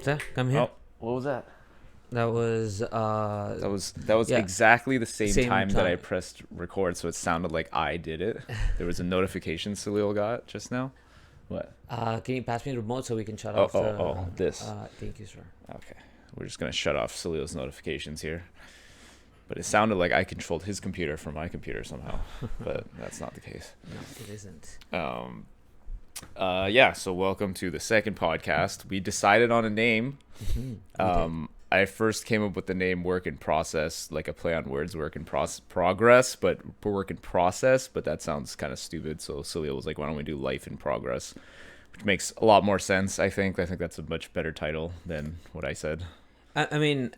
Sir, come here. Oh, what was that? That was That was yeah, exactly the same same time that I time. pressed record, so it sounded like I did it. There was a notification Salil got just now. What? Can you pass me the remote so we can shut Oh, off oh, the? oh, this. Thank you, sir. Okay, we're just gonna shut off Salil's notifications here. But it sounded like I controlled his computer from my computer somehow, but that's not the case. No, it isn't. Um, yeah. So welcome to the second podcast. We decided on a name. I first came up with the name Work in Process, like a play on words, Work in Progress, but Work in Process, but that sounds kind of stupid. So Salil was like, why don't we do Life in Progress? Which makes a lot more sense, I think. I think that's a much better title than what I said. I mean,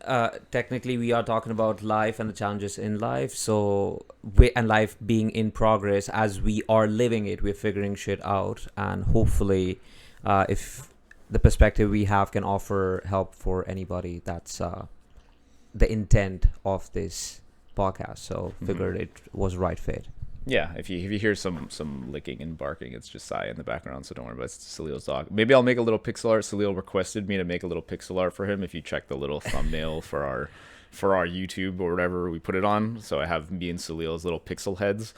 technically, we are talking about life and the challenges in life. And life being in progress as we are living it, we're figuring shit out, and hopefully, if the perspective we have can offer help for anybody, that's the intent of this podcast. So, figured it was right fit. Yeah, if you hear some licking and barking, it's just Sai in the background, so don't worry about it. It's Salil's dog. Maybe I'll make a little pixel art. Salil requested me to make a little pixel art for him. If you check the little thumbnail for our YouTube or whatever we put it on, so I have me and Salil's little pixel heads,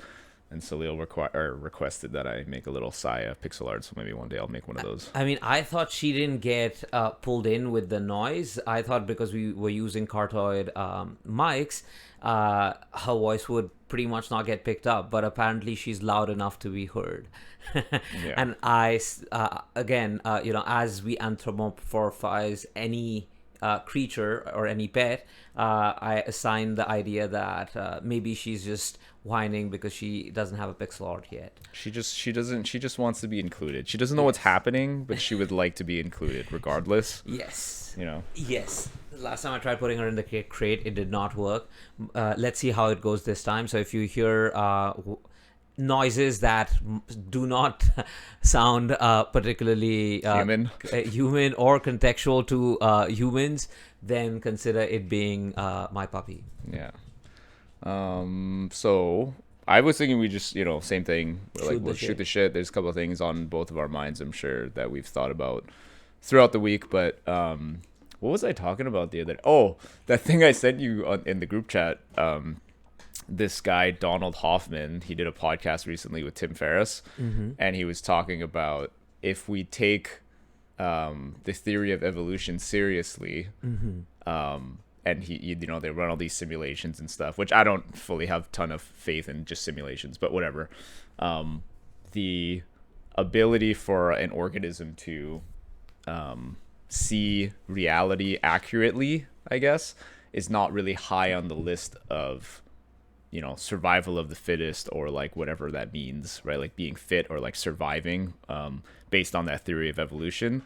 and Salil requested that I make a little Saya pixel art. So maybe one day I'll make one of those. I mean, I thought she didn't get pulled in with the noise. I thought because we were using Cartoid mics, her voice would pretty much not get picked up. But apparently, she's loud enough to be heard. Yeah. And again, as we anthropomorphize any creature or any pet, I assign the idea that maybe she's just whining because she doesn't have a pixel art yet. She just wants to be included. She doesn't know what's happening, but she would like to be included regardless. Yes. You know. Yes. Last time I tried putting her in the crate, it did not work. Let's see how it goes this time. So if you hear noises that do not sound particularly human or contextual to humans, then consider it being my puppy. Yeah. So I was thinking we just, same thing. We'll shoot the shit. There's a couple of things on both of our minds, I'm sure, that we've thought about throughout the week. But what was I talking about the other day? Oh, that thing I sent you in the group chat. This guy, Donald Hoffman, he did a podcast recently with Tim Ferriss, and he was talking about if we take the theory of evolution seriously, and they run all these simulations and stuff, which I don't fully have a ton of faith in just simulations, but whatever. The ability for an organism to see reality accurately, I guess, is not really high on the list of survival of the fittest, or like whatever that means, right? Like being fit or like surviving, based on that theory of evolution.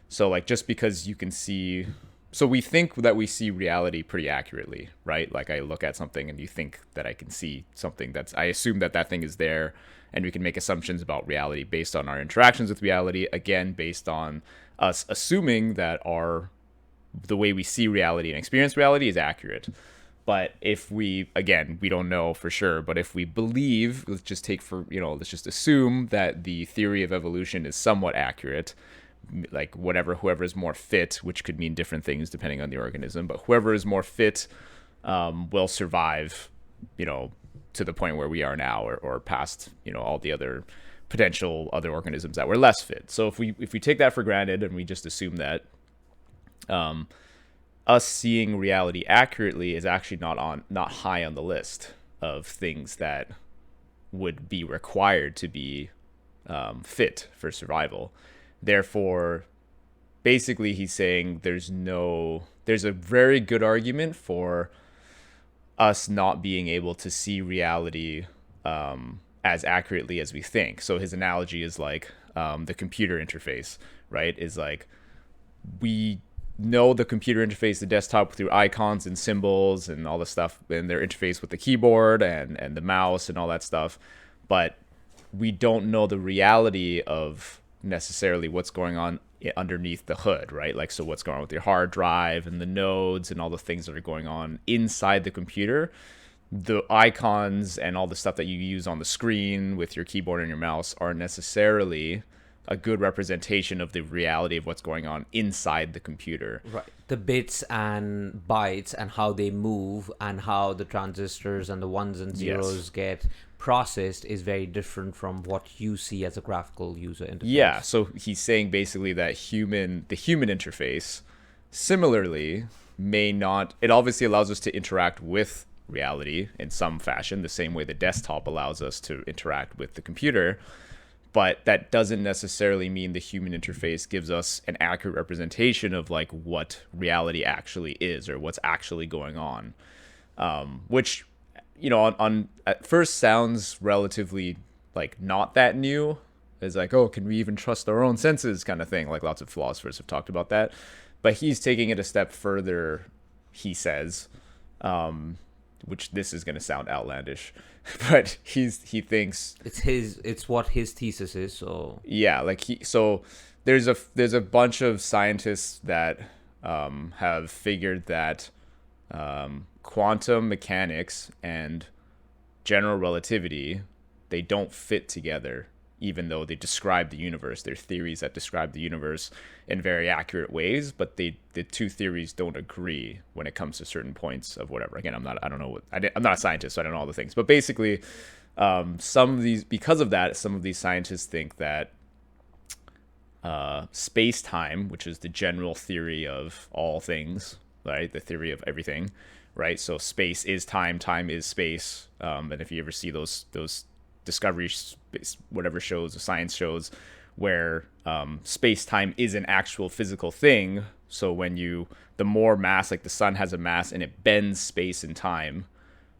So like just because you can see, so we think that we see reality pretty accurately, right? Like I look at something and you think that I can see something I assume that thing is there, and we can make assumptions about reality based on our interactions with reality, again based on us assuming that the way we see reality and experience reality is accurate. But if we don't know for sure, but if we believe, let's just assume that the theory of evolution is somewhat accurate, like whoever is more fit, which could mean different things depending on the organism, but whoever is more fit will survive, to the point where we are now, or past, all the other potential other organisms that were less fit. So if we take that for granted and we just assume that, us seeing reality accurately is actually not high on the list of things that would be required to be fit for survival. Therefore, basically he's saying there's a very good argument for us not being able to see reality as accurately as we think. So his analogy is like the computer interface, right? Is like we know the computer interface, the desktop, through icons and symbols and all the stuff, and their interface with the keyboard and the mouse and all that stuff. But we don't know the reality of necessarily what's going on underneath the hood, right? Like, so what's going on with your hard drive and the nodes and all the things that are going on inside the computer. The icons and all the stuff that you use on the screen with your keyboard and your mouse aren't necessarily a good representation of the reality of what's going on inside the computer. Right. The bits and bytes and how they move and how the transistors and the ones and zeros get processed is very different from what you see as a graphical user interface. Yeah, so he's saying basically that the human interface similarly may not, it obviously allows us to interact with reality in some fashion, the same way the desktop allows us to interact with the computer, but that doesn't necessarily mean the human interface gives us an accurate representation of like what reality actually is or what's actually going on, which, you know, on at first sounds relatively like not that new. It's like, oh, can we even trust our own senses kind of thing, like lots of philosophers have talked about that, but he's taking it a step further, he says, which this is going to sound outlandish, but he thinks it's what his thesis is. So yeah, like so there's a bunch of scientists that have figured that quantum mechanics and general relativity, they don't fit together, even though they describe the universe. They're theories that describe the universe in very accurate ways, but the two theories don't agree when it comes to certain points of whatever. Again, I'm not a scientist, so I don't know all the things. But basically, because of that, some of these scientists think that space-time, which is the general theory of all things, right? The theory of everything, right? So space is time, time is space. And if you ever see those Discovery, whatever shows, or science shows, where space-time is an actual physical thing. So when the more mass, like the sun has a mass and it bends space and time,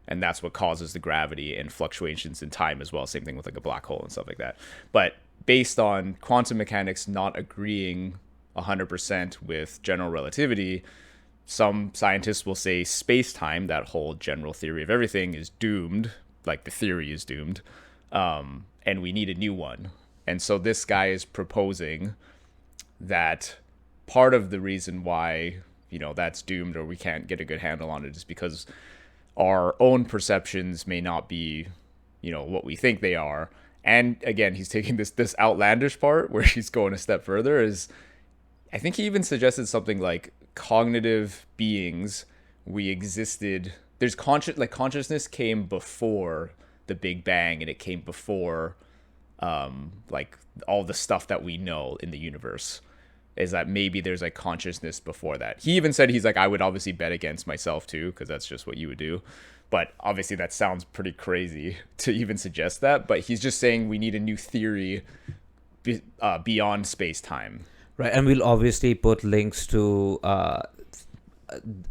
and that's what causes the gravity and fluctuations in time as well. Same thing with like a black hole and stuff like that. But based on quantum mechanics not agreeing 100% with general relativity, some scientists will say space-time, that whole general theory of everything, is doomed, like the theory is doomed, and we need a new one. And so this guy is proposing that part of the reason why, you know, that's doomed or we can't get a good handle on it is because our own perceptions may not be, you know, what we think they are. And again, he's taking this outlandish part where he's going a step further. Is I think he even suggested something like cognitive beings, we existed. There's consciousness came before the Big Bang, and it came before like all the stuff that we know in the universe. Is that maybe there's like consciousness before that. He even said, he's like, I would obviously bet against myself too, because that's just what you would do. But obviously that sounds pretty crazy to even suggest that. But he's just saying we need a new theory beyond space-time. right, and we'll obviously put links to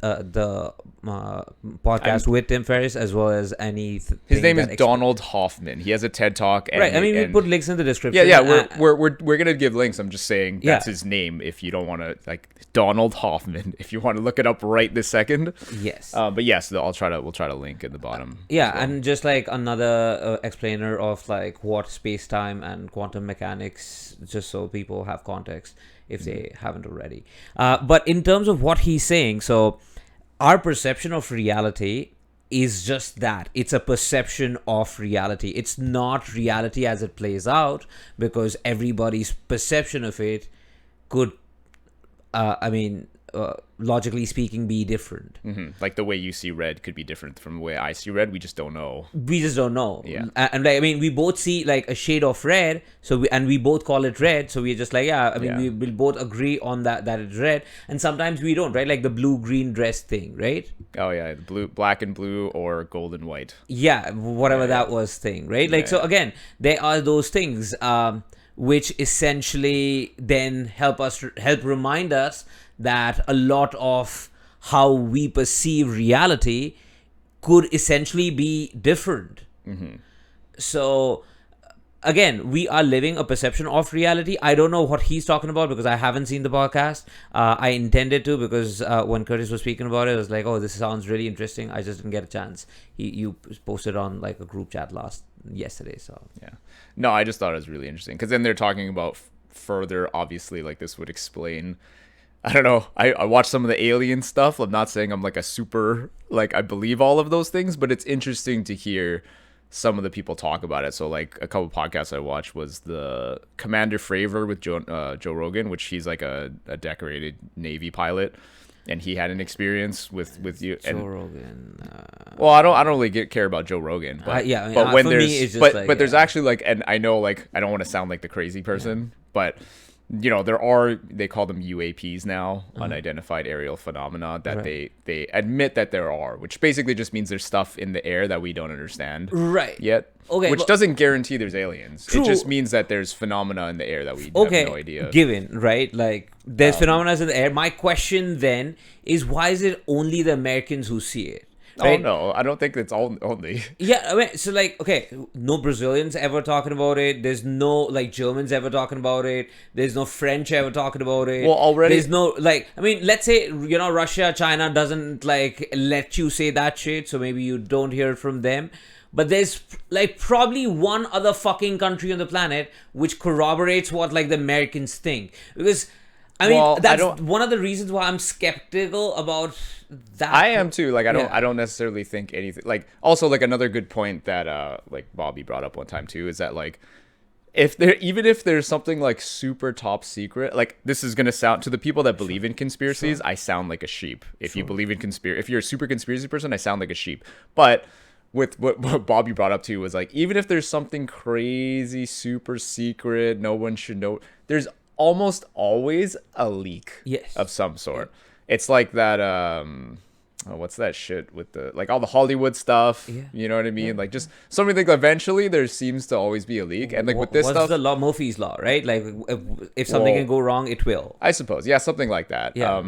the podcast with Tim Ferriss, as well as any. His name is Donald Hoffman. He has a TED Talk. And, right. I mean, we put links in the description. Yeah. We're gonna give links. I'm just saying that's his name. If you don't want to, like, Donald Hoffman. If you want to look it up right this second. Yes. But yes, we'll try to link at the bottom. Yeah, well. And just like another explainer of like what space-time and quantum mechanics, just so people have context if they haven't already. But in terms of what he's saying, so our perception of reality is just that. It's a perception of reality. It's not reality as it plays out, because everybody's perception of it could, logically speaking, be different. Mm-hmm. Like the way you see red could be different from the way I see red. We just don't know. Yeah. And like, I mean, we both see like a shade of red, so we both call it red. So we're just like, we will both agree on that it's red. And sometimes we don't, right? Like the blue-green dress thing, right? Oh yeah, the black and blue, or gold and white. Yeah, whatever that was thing, right? Like, so again, there are those things which essentially then help remind us that a lot of how we perceive reality could essentially be different. Mm-hmm. So again, we are living a perception of reality. I don't know what he's talking about because I haven't seen the podcast. I intended to, because when Curtis was speaking about it, I was like, oh, this sounds really interesting. I just didn't get a chance. You posted on like a group chat yesterday. So yeah, no, I just thought it was really interesting, because then they're talking about further, obviously, like this would explain, I don't know, I watched some of the alien stuff. I'm not saying I'm like a super, like, I believe all of those things, but it's interesting to hear some of the people talk about it. So like a couple podcasts I watched was the Commander Fravor with Joe Rogan, which he's like a decorated Navy pilot, and he had an experience with you. Joe And Rogan. well, I don't really care about Joe Rogan, but yeah, I mean, but when for there's me, it's just like, but there's yeah. actually like, and I know like I don't want to sound like the crazy person, but you know there are, they call them UAPs now, unidentified aerial phenomena, that Right. they admit that there are, which basically just means there's stuff in the air that we don't understand Right. yet. Okay, Which but- doesn't guarantee there's aliens. True. It just means that there's phenomena in the air that we Okay, have no idea. given, right? Like, there's phenomena in the air. My question then is, why is it only the Americans who see it? Right? Oh no, I don't think it's all only. Yeah, I mean, so like, okay, no Brazilians ever talking about it. There's no like Germans ever talking about it. There's no French ever talking about it. Well, already- there's no like. I mean, let's say Russia, China doesn't like let you say that shit, so maybe you don't hear it from them. But there's like probably one other fucking country on the planet which corroborates what like the Americans think, because. I mean, Well, I that's don't- one of the reasons why I'm skeptical about that. I am too. Like Yeah. I don't necessarily think anything. Like also like another good point that like Bobby brought up one time too is that like even if there's something like super top secret, like this is gonna sound to the people that believe in conspiracies, I sound like a sheep. If you believe in if you're a super conspiracy person, I sound like a sheep. But with what Bobby brought up too was like, even if there's something crazy, super secret, no one should know, there's almost always a leak Yes. of some sort. It's like that what's that shit with the like all the Hollywood stuff, Yeah. you know what I mean? Like just something like eventually there seems to always be a leak, and like with this What's stuff, the law, Murphy's law, right? Like, if something Well, can go wrong, it will. I suppose, yeah, something like that. Yeah.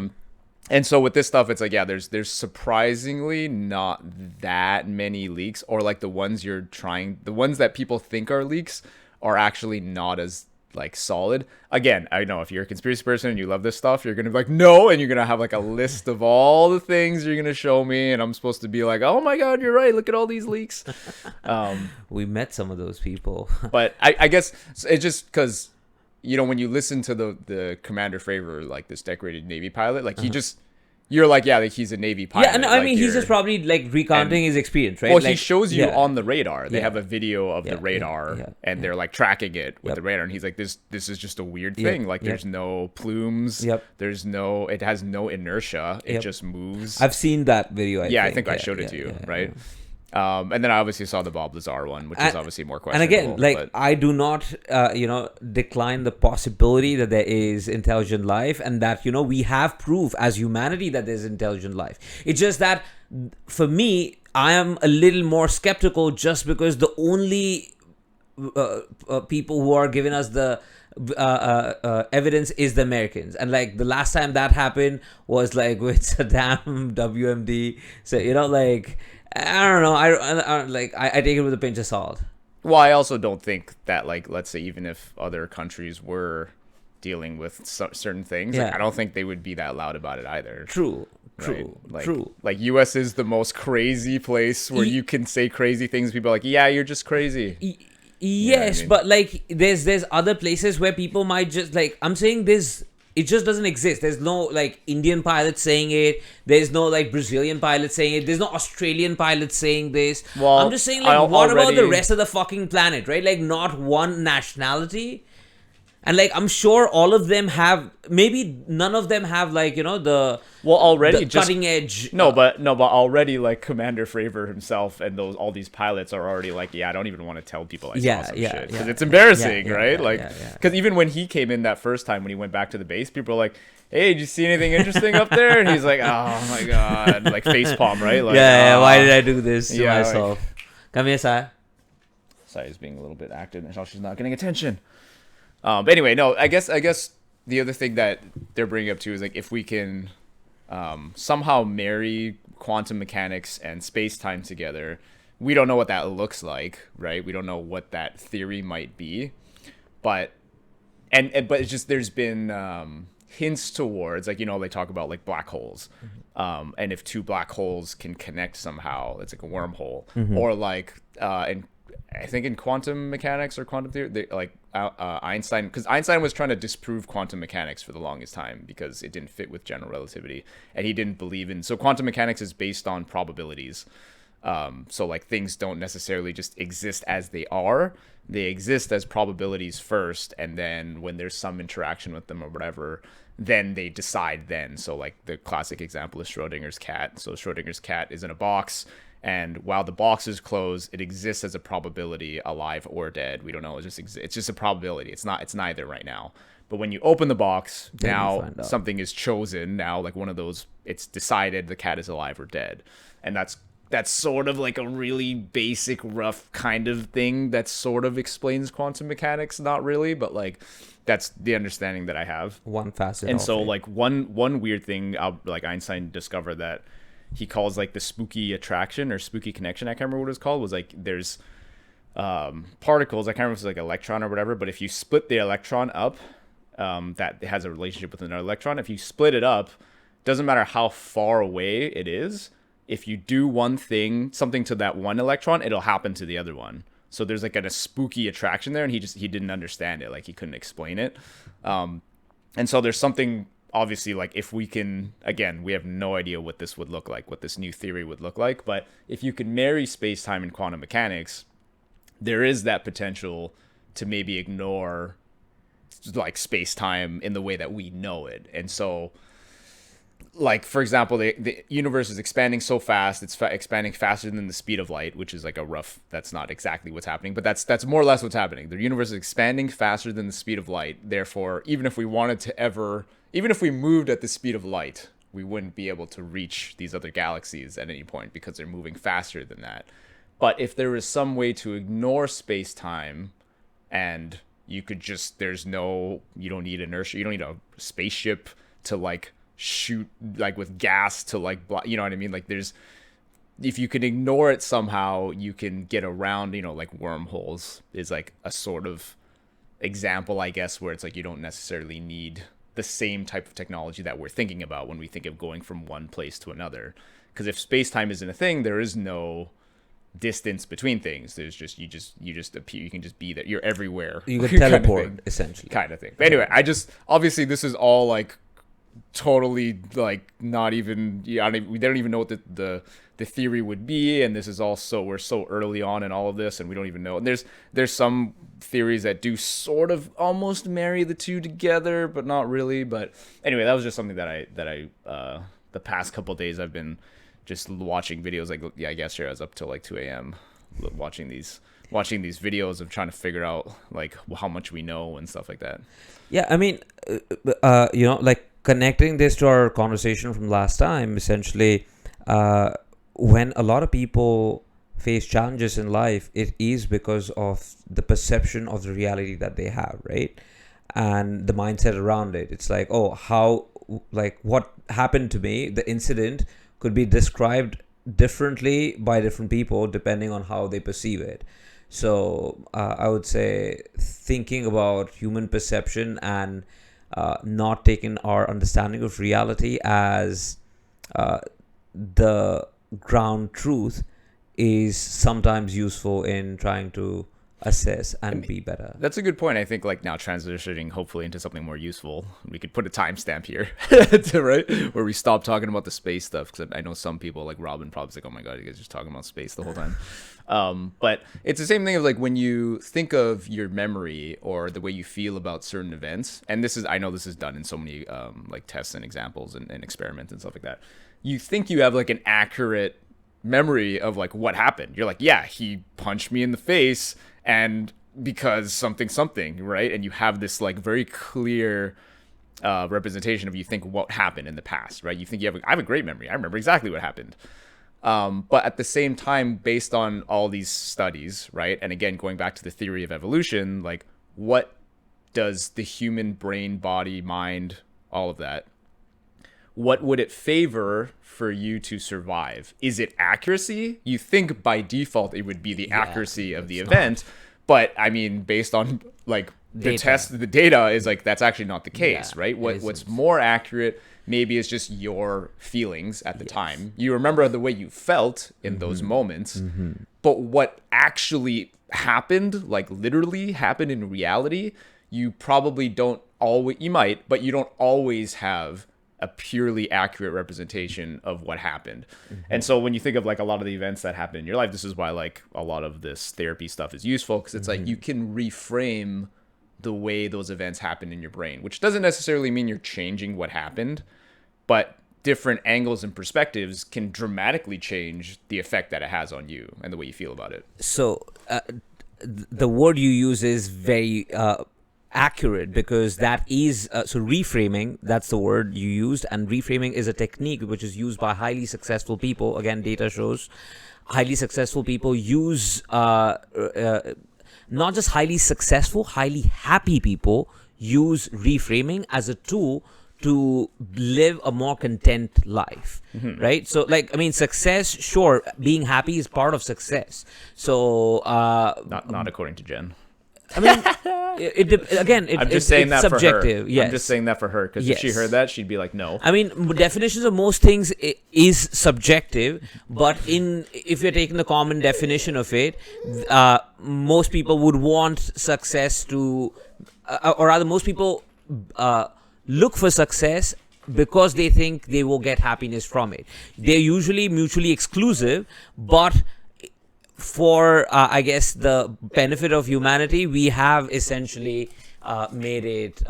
And so with this stuff, it's like, yeah, there's surprisingly not that many leaks, or like the ones the ones that people think are leaks are actually not as like solid. Again, I know if you're a conspiracy person and you love this stuff, you're gonna be like, no, and you're gonna have like a list of all the things you're gonna show me, and I'm supposed to be like, oh my god, you're right, look at all these leaks. We met some of those people. But I guess it's just because, you know, when you listen to the Commander Fravor, like this decorated Navy pilot, like he just, you're like, yeah, like he's a Navy pilot. Yeah, no, I like, mean, he's you're- just probably like recounting his experience, right? Well, like, he shows you yeah. on the radar. They Yeah. have a video of Yeah, the radar, yeah, and they're like tracking it with Yep. the radar. And he's like, this is just a weird Yep, thing. Like, yep. there's no plumes. Yep. It has no inertia. It Yep. just moves. I've seen that video. I think I showed it to you, right? And then I obviously saw the Bob Lazar one, which is obviously more And questionable. again, like, but- I do not, decline the possibility that there is intelligent life, and that we have proof as humanity that there's intelligent life. It's just that for me, I am a little more skeptical, just because the only people who are giving us the evidence is the Americans, and like the last time that happened was like with Saddam, WMD. So like, I don't know. I take it with a pinch of salt. Well, I also don't think that, like, let's say even if other countries were dealing with certain things, like, Yeah. I don't think they would be that loud about it either. True. Right? Like, True. Like, U.S. is the most crazy place where you can say crazy things. People are like, yeah, you're just crazy. Yes, I mean? but like there's other places where people might just like, I'm saying this, it just doesn't exist. There's no like Indian pilot saying it. There's no like Brazilian pilot saying it. There's no Australian pilot saying this. Well, I'm just saying, like, I what about the already- rest of the fucking planet, right? Like, not one nationality. And like, I'm sure all of them have, maybe none of them have like, the Well, already the just cutting edge. but already like Commander Fravor himself and all these pilots are already like, yeah, I don't even want to tell people I Yeah, saw some yeah, shit because yeah. it's embarrassing, Yeah, yeah, right? yeah, like, yeah. because even when he came in that first time when he went back to the base, people were like, hey, did you see anything interesting up there? And he's like, oh my god, like face palm, right? Like, yeah, why "Ah." did I do this to Yeah, like- myself? Come here, sir. Sai is being a little bit active and she's not getting attention. But anyway, no, I guess the other thing that they're bringing up too is like, if we can somehow marry quantum mechanics and space-time together, we don't know what that looks like, right? We don't know what that theory might be, but but it's just, there's been hints towards, like, they talk about like black holes, and if two black holes can connect somehow, it's like a wormhole, or like I think in quantum mechanics or quantum theory, Einstein, because Einstein was trying to disprove quantum mechanics for the longest time because it didn't fit with general relativity, and he didn't believe in. So quantum mechanics is based on probabilities, So like things don't necessarily just exist as they are. They exist as probabilities first, and then when there's some interaction with them or whatever, then they decide then. So like the classic example is Schrodinger's cat. So Schrodinger's cat is in a box, and while the box is closed, it exists as a probability, alive or dead. We don't know. It's just a probability. It's neither right now. But when you open the box, Then you now find out. something is chosen. Now like one of those, it's decided the cat is alive or dead, and that's sort of like a really basic, rough kind of thing that sort of explains quantum mechanics. Not really, but like that's the understanding that I have. One facet. And of so it. like one weird thing, like Einstein discovered that he calls like the spooky attraction or spooky connection. I can't remember what it's called. Was like there's particles. I can't remember if it's like electron or whatever. But if you split the electron up, that has a relationship with another electron. If you split it up, doesn't matter how far away it is. If you do one thing, something to that one electron, it'll happen to the other one. So there's like a spooky attraction there, and he didn't understand it, like he couldn't explain it. And so there's something obviously like if we can, again, we have no idea what this would look like, what this new theory would look like, but if you could marry space-time and quantum mechanics, there is that potential to maybe ignore like space-time in the way that we know it. And so like for example, the universe is expanding so fast, it's expanding faster than the speed of light, which is like a rough, that's not exactly what's happening, but that's more or less what's happening. The universe is expanding faster than the speed of light. Therefore, even if we moved at the speed of light, we wouldn't be able to reach these other galaxies at any point because they're moving faster than that. But if there is some way to ignore space-time, and you could just, you don't need inertia, you don't need a spaceship to like shoot like with gas to like you know what I mean, like there's, if you can ignore it somehow, you can get around, like wormholes is like a sort of example, I guess, where it's like you don't necessarily need the same type of technology that we're thinking about when we think of going from one place to another. Because if space-time isn't a thing, there is no distance between things. There's just you just appear, you can just be there, you're everywhere, You could teleport, essentially. kind of thing. But anyway, obviously this is all like totally like not even, they don't even know what the theory would be, and this is also, we're so early on in all of this, and we don't even know. And there's some theories that do sort of almost marry the two together, but not really. But anyway, that was just something that I the past couple of days I've been just watching videos. Like, yeah, I guess here I was up till like 2 a.m. watching these videos of trying to figure out like how much we know and stuff like that. Yeah, I mean, like connecting this to our conversation from last time, essentially, when a lot of people face challenges in life, it is because of the perception of the reality that they have, right? And the mindset around it. It's like, oh, what happened to me, the incident could be described differently by different people depending on how they perceive it. So I would say thinking about human perception and not taking our understanding of reality as the ground truth is sometimes useful in trying to assess and be better. That's a good point. I think like now transitioning hopefully into something more useful, we could put a timestamp here, right, where we stop talking about the space stuff, because I know some people like Robin probably like, oh my god, you guys are just talking about space the whole time. But it's the same thing of like when you think of your memory or the way you feel about certain events, and I know this is done in so many like tests and examples and experiments and stuff like that. You think you have like an accurate memory of like what happened. You're like, yeah, he punched me in the face, and because something, right? And you have this like very clear representation of, you think what happened in the past, right? You think I have a great memory. I remember exactly what happened. But at the same time, based on all these studies, right? And again, going back to the theory of evolution, like what does the human brain, body, mind, all of that, what would it favor for you to survive? Is it accuracy? You think by default it would be the accuracy of the event, but I mean, based on like the test, the data is like that's actually not the case, right? What's more accurate maybe is just your feelings at the time. You remember the way you felt in those moments, but what actually happened, like literally happened in reality, you probably don't always, you might, but you don't always have a purely accurate representation of what happened. And so when you think of like a lot of the events that happen in your life, this is why like a lot of this therapy stuff is useful, because it's like you can reframe the way those events happen in your brain, which doesn't necessarily mean you're changing what happened, but different angles and perspectives can dramatically change the effect that it has on you and the way you feel about it. So the word you use is very accurate, because that is so reframing, that's the word you used, and reframing is a technique which is used by highly successful people. Again, data shows highly successful people use not just highly successful, highly happy people use reframing as a tool to live a more content life, right? So, like, I mean, success, sure, being happy is part of success. So, Not according to Jen. I mean, I'm just saying it's that subjective. for her. Yes. I'm just saying that for her, because if she Yes. heard that, she'd be like, no. I mean, definitions of most things is subjective, but if you're taking the common definition of it, most people would want success to, or rather, most people look for success because they think they will get happiness from it. They're usually mutually exclusive, but for I guess the benefit of humanity, we have essentially made it.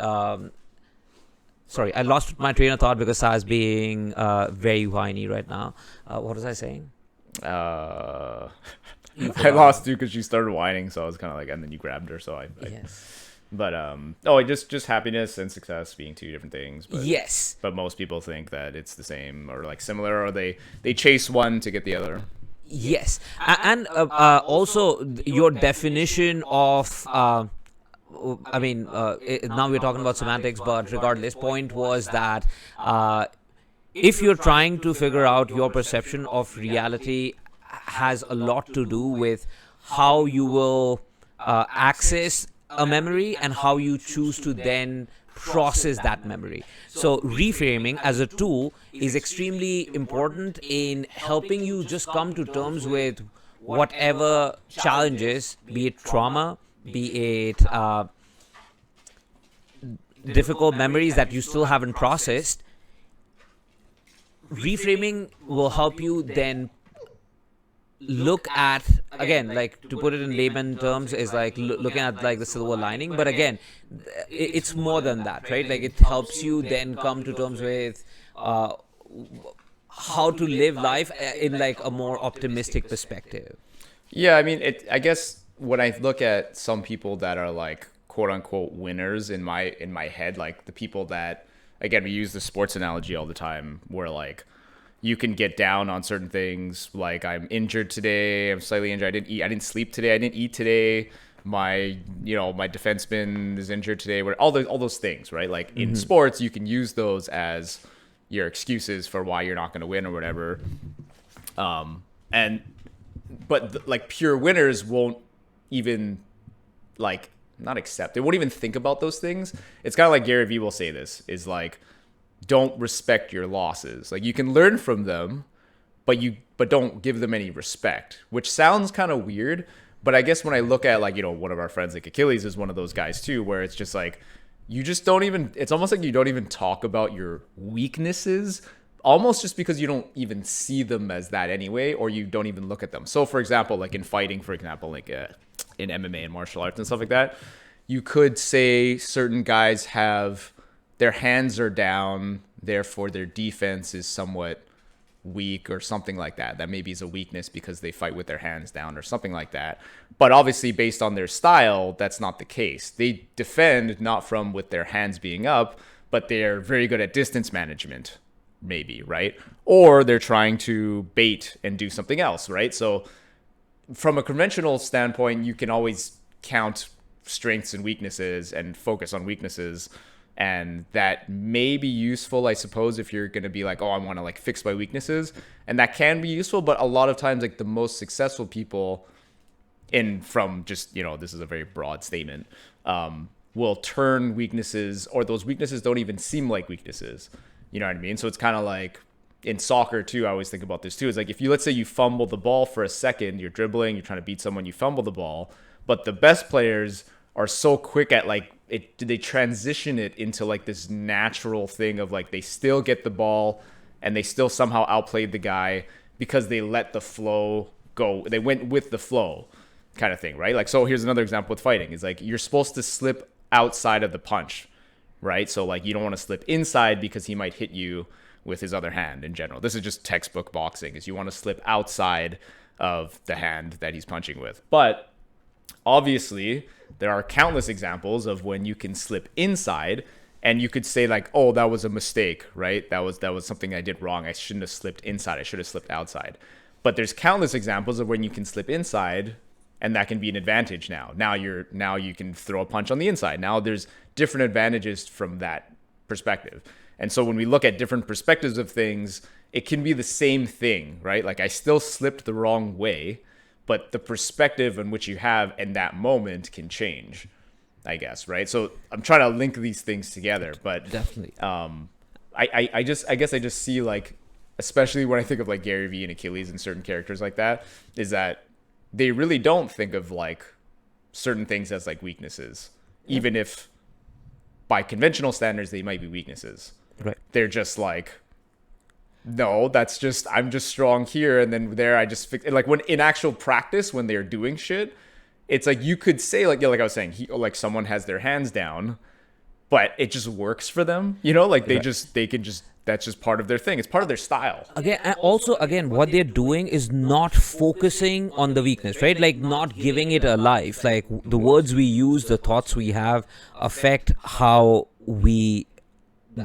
Sorry, I lost my train of thought because I was being very whiny right now. What was I saying? I lost you because she started whining, so I was kind of like, and then you grabbed her, so I Yes. But just happiness and success being two different things. But, Yes. But most people think that it's the same or like similar, or they chase one to get the other. Yes, and also your definition of. I mean, now we're talking about semantics, but regardless, point was that if you're trying to figure out your perception of reality, has a lot to do with how you will access a memory and how you choose to then process that memory. So reframing as a tool is extremely important in helping you just come to terms with whatever challenges, be it trauma, be it difficult memories that you still haven't processed. Reframing will help you then look at, again, like, to put it in layman terms, is like looking at like the silver lining, but again, it's more than that, right? Like, it helps you then come to terms with how to live life in like a more optimistic perspective. Yeah, I mean, I guess when I look at some people that are like quote unquote winners in my head, like the people that, again, we use the sports analogy all the time, where like you can get down on certain things, like I'm injured today, I'm slightly injured, I didn't sleep today, I didn't eat today, my defenseman is injured today, where all those things, right? Like in sports, you can use those as your excuses for why you're not going to win or whatever. Like pure winners won't even like not accept. They won't even think about those things. It's kind of like Gary Vee will say this, is like, don't respect your losses. Like, you can learn from them, but don't give them any respect, which sounds kind of weird. But I guess when I look at, like, one of our friends, like Achilles, is one of those guys too, where it's just like, you just don't even, it's almost like you don't even talk about your weaknesses, almost just because you don't even see them as that anyway, or you don't even look at them. So for example, like in fighting, for example, like in MMA and martial arts and stuff like that, you could say certain guys have, their hands are down, therefore their defense is somewhat weak or something like that. That maybe is a weakness because they fight with their hands down or something like that. But obviously based on their style, that's not the case. They defend not from with their hands being up, but they're very good at distance management, maybe, right? Or they're trying to bait and do something else, right? So from a conventional standpoint, you can always count strengths and weaknesses and focus on weaknesses. And that may be useful, I suppose, if you're going to be like, oh, I want to like fix my weaknesses. And that can be useful. But a lot of times, like the most successful people from just, this is a very broad statement, will turn weaknesses, or those weaknesses don't even seem like weaknesses. You know what I mean? So it's kind of like in soccer too. I always think about this too. It's like, let's say you fumble the ball for a second, you're dribbling, you're trying to beat someone, you fumble the ball, but the best players are so quick at like they transition it into like this natural thing of like they still get the ball and they still somehow outplayed the guy because they let the flow go. They went with the flow kind of thing, right? Like, so here's another example with fighting is like you're supposed to slip outside of the punch, right? So like you don't want to slip inside because he might hit you with his other hand in general. This is just textbook boxing, is you want to slip outside of the hand that he's punching with. But obviously there are countless examples of when you can slip inside and you could say like, oh, that was a mistake, right? That was something I did wrong. I shouldn't have slipped inside. I should have slipped outside. But there's countless examples of when you can slip inside and that can be an advantage now. Now you can throw a punch on the inside. Now there's different advantages from that perspective. And so when we look at different perspectives of things, it can be the same thing, right? Like I still slipped the wrong way, but the perspective in which you have in that moment can change, I guess, right? So I'm trying to link these things together, but Definitely. I guess I just see like, especially when I think of like Gary Vee and Achilles and certain characters like that, is that they really don't think of like certain things as like weaknesses, even if by conventional standards they might be weaknesses. Right. They're just like, no, I'm just strong here, and then there I just fix. Like when in actual practice, when they're doing shit, it's like you could say like, yeah, like I was saying, like someone has their hands down, but it just works for them, you know, like they can just that's just part of their thing. It's part of their style. Again, and also again, what they're doing is not focusing on the weakness, right? Like not giving it a life. Like the words we use, the thoughts we have affect how the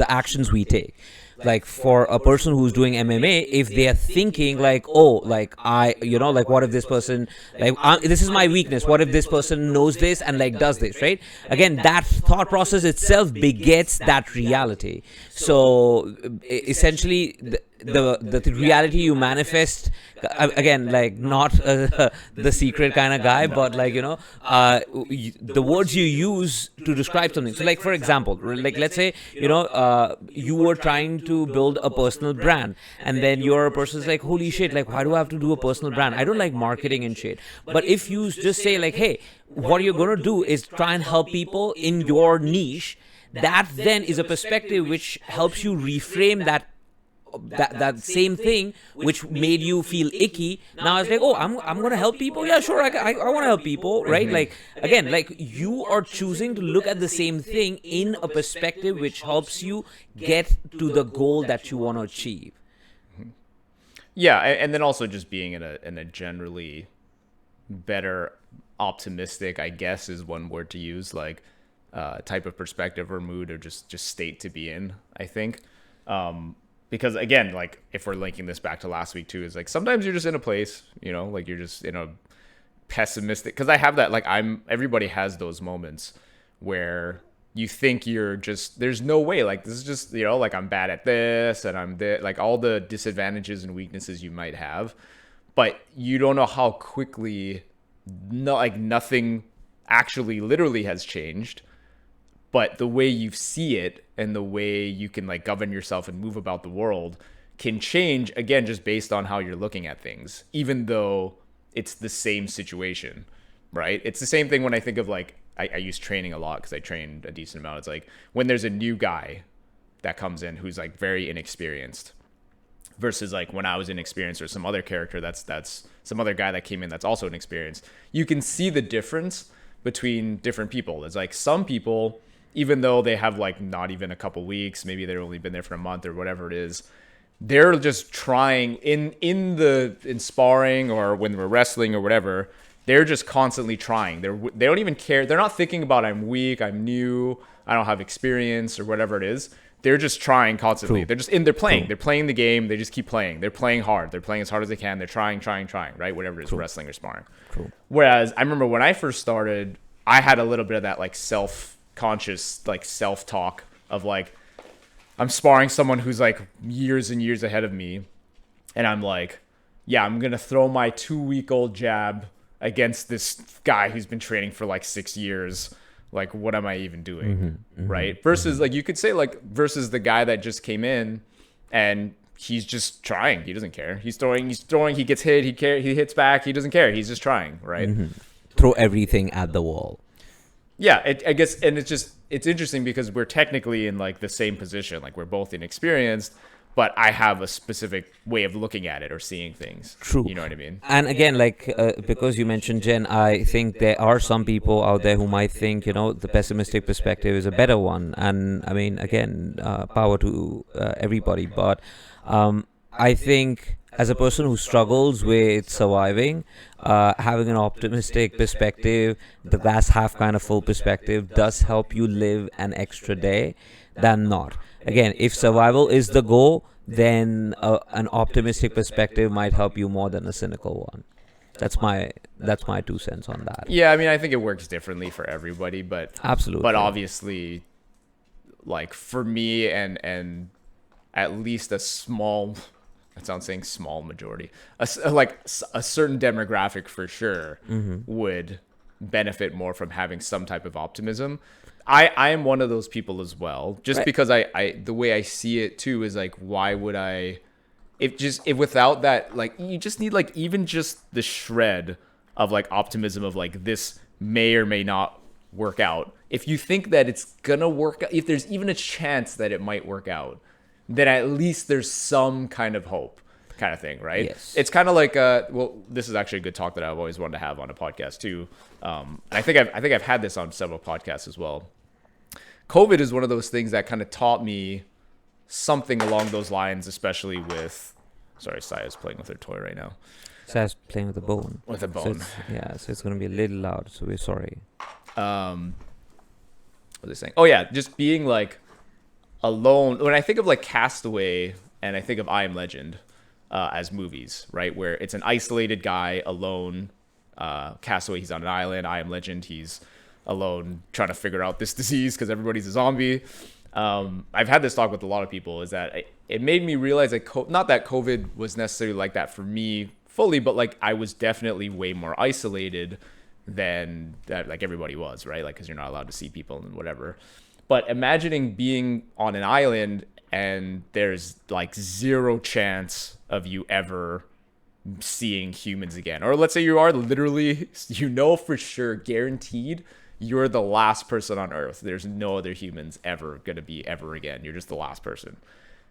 actions we take. Like for a person who's doing MMA, if they are thinking like, oh, like like what if this person, like this is my weakness, what if this person knows this and like does this, right? Again, that thought process itself begets that reality. So essentially the reality you manifest, again, like not the secret kind of guy, but like the words you use to describe something. So like for example, like let's say you were trying to build a personal brand, and then your person's like, holy shit, like why do I have to do a personal brand? I don't like marketing and shit. But if you just say like, hey, what you're gonna do is try and help people in your niche, that then is a perspective which helps you reframe that same thing which made you feel icky. Now it's like, oh, I'm gonna help people. Yeah, sure, I want to help people, right? Like again, like you are choosing to look at the same thing in a perspective which helps you get to the goal that you want to achieve. Yeah, and then also just being in a generally better, optimistic, I guess is one word to use, like type of perspective or mood or just state to be in, I think. Because again, like if we're linking this back to last week too, is like sometimes you're just in a place, like you're just in a pessimistic, because I have that, like everybody has those moments where you think there's no way, like this is just, like I'm bad at this and I'm like all the disadvantages and weaknesses you might have, but you don't know how quickly nothing actually literally has changed. But the way you see it and the way you can like govern yourself and move about the world can change, again, just based on how you're looking at things, even though it's the same situation, right? It's the same thing when I think of like, I use training a lot because I trained a decent amount. It's like when there's a new guy that comes in who's like very inexperienced versus like when I was inexperienced or some other character that's some other guy that came in that's also inexperienced. You can see the difference between different people. It's like some people, even though they have like not even a couple weeks, maybe they've only been there for a month or whatever it is, they're just trying in sparring or when we're wrestling or whatever, they're just constantly trying. They don't even care. They're not thinking about I'm weak, I'm new, I don't have experience or whatever it is. They're just trying constantly. True. They're playing. True. They're playing the game. They just keep playing. They're playing hard. They're playing as hard as they can. They're trying, right? Whatever it is, True. Wrestling or sparring. True. Whereas I remember when I first started, I had a little bit of that like self-conscious, like self-talk of like, I'm sparring someone who's like years and years ahead of me. And I'm like, yeah, I'm going to throw my 2-week-old jab against this guy who's been training for like 6 years. Like, what am I even doing? Right? Versus like, you could say like, versus the guy that just came in and he's just trying. He doesn't care. He's throwing, he gets hit, he hits back. He doesn't care. He's just trying. Right. Throw everything at the wall. Yeah, I guess, and it's interesting because we're technically in like the same position. Like we're both inexperienced, but I have a specific way of looking at it or seeing things. True. You know what I mean? And again, like because you mentioned Jen, I think there are some people out there who might think, the pessimistic perspective is a better one. And I mean, again, power to everybody. But I think as a person who struggles with surviving, having an optimistic perspective, the glass half kind of full perspective, does help you live an extra day than not. Again, if survival is the goal, then an optimistic perspective might help you more than a cynical one. That's my 2 cents on that. Yeah, I mean, I think it works differently for everybody, but Absolutely. obviously, like for me and at least a small, that sounds saying small majority, a certain demographic for sure would benefit more from having some type of optimism. I am one of those people as well, just Right. because I the way I see it too is like, why would I, if without that, like you just need like even just the shred of like optimism of like this may or may not work out. If you think that it's gonna work out, if there's even a chance that it might work out, then at least there's some kind of hope, kind of thing, right? Yes. It's kind of like well, this is actually a good talk that I've always wanted to have on a podcast too. And I think I've had this on several podcasts as well. COVID is one of those things that kind of taught me something along those lines, especially with, sorry, Saya's playing with her toy right now. Sa's playing with a bone. With a So bone. so it's going to be a little loud, so we're sorry. What was I saying? Oh yeah, just being like alone. When I think of like Castaway and I think of I Am Legend as movies, right, where it's an isolated guy alone. Castaway, he's on an island. I Am Legend, he's alone trying to figure out this disease because everybody's a zombie. I've had this talk with a lot of people, is that it made me realize that not that COVID was necessarily like that for me fully, but like I was definitely way more isolated than that, like everybody was, right? Like, because you're not allowed to see people and whatever. But imagining being on an island and there's like zero chance of you ever seeing humans again, or let's say you are literally, for sure, guaranteed you're the last person on earth. There's no other humans ever going to be ever again. You're just the last person.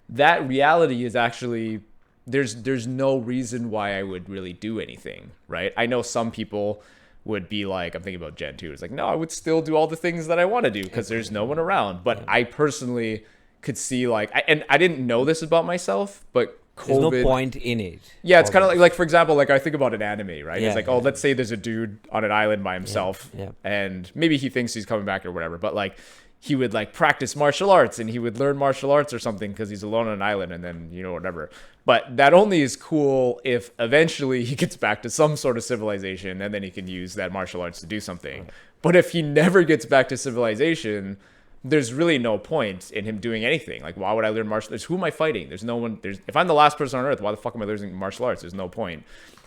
That reality is actually, there's no reason why I would really do anything, right? I know some people would be like, I'm thinking about Jen too. It's like, no, I would still do all the things that I want to do because there's no one around. But I personally could see like, and I didn't know this about myself, but COVID, There's no point in it. yeah, it's kind of like for example, like I think about an anime, right? Yeah, It's like, oh, let's say there's a dude on an island by himself, yeah. and maybe he thinks he's coming back or whatever, but like he would like practice martial arts and he would learn martial arts or something because he's alone on an island, and then whatever. But that only is cool if eventually he gets back to some sort of civilization, and then he can use that martial arts to do something. But if he never gets back to civilization, there's really no point in him doing anything. Like, why would I learn martial arts? Who am I fighting? There's no one. If I'm the last person on earth, why the fuck am I learning martial arts? There's no point.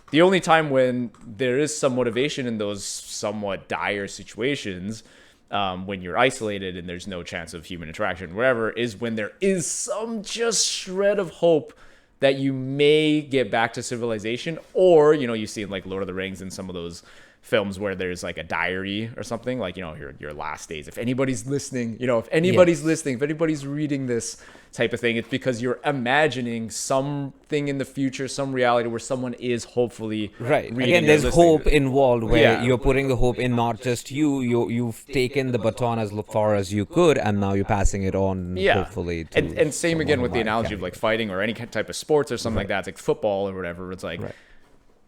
The only time when there is some motivation in those somewhat dire situations, when you're isolated and there's no chance of human interaction, wherever, is when there is some just shred of hope that you may get back to civilization, or you see in like Lord of the Rings and some of those films where there's like a diary or something, like your last days. If anybody's listening, if anybody's listening, if anybody's reading this type of thing, it's because you're imagining something in the future, some reality where someone is hopefully Right. reading Again, or there's listening. hope involved where Yeah. you're putting the hope in not just you. You've taken the baton as far as you could, and now you're passing it on. Yeah, Hopefully. To and same someone again who with the might analogy carry of like it. fighting or any type of sports or something like that. It's like football or whatever. It's like Right.